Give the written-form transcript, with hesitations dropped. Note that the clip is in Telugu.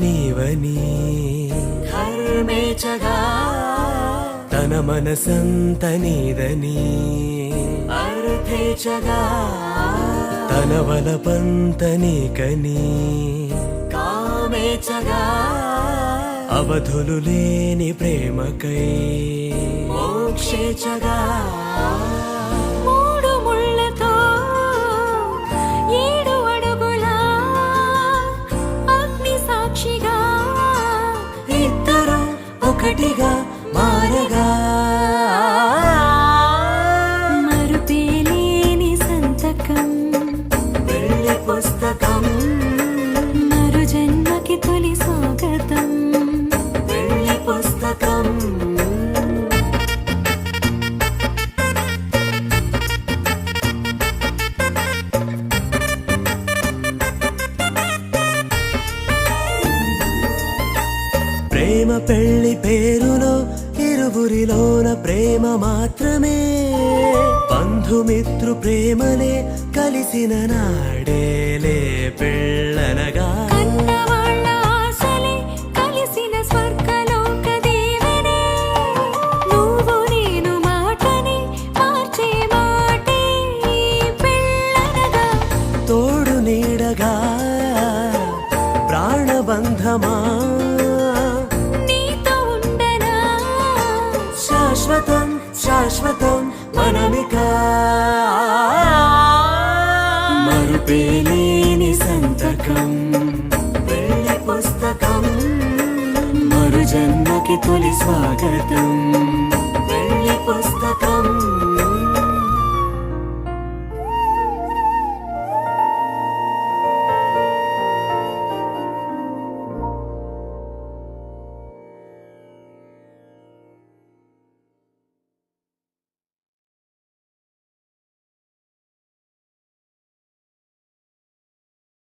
నీవని ధర్మేచగా తన మనసంత నీదని అర్థేచగా తన వలపంత నీకని కామేచగా అవధులు లేని ప్రేమకై మోక్షేచగా మూడు ముళ్ళతో 7 అడుగుల అగ్ని సాక్షిగా ఇద్దరు ఒకటిగా మారగా మరుపేలేని సంతకం వెళ్ళి పుస్తకం మరు జన్మకి తొలి స్వాగతం వెళ్ళి పుస్తకం ప్రేమ పెళ్లి పేరులో ఇరువురిలోన ప్రేమ మాత్రమే బంధుమిత్రు ప్రేమలే కలిసిన నాడేలే పెళ్ళనగా కన్నవాళ్ళ ఆశలే కలిసిన స్వర్గలోక దేవనే నువ్వు నేను మాటని మార్చే మాటే పెళ్ళనగా తోడు నీడగా ప్రాణబంధమా నీతో ఉండనా శాశ్వతం శాశ్వతం మనమిక మరుపేలేని సంతకం వెళ్ళి పుస్తకం మరు జన్మకి తొలి స్వాగతం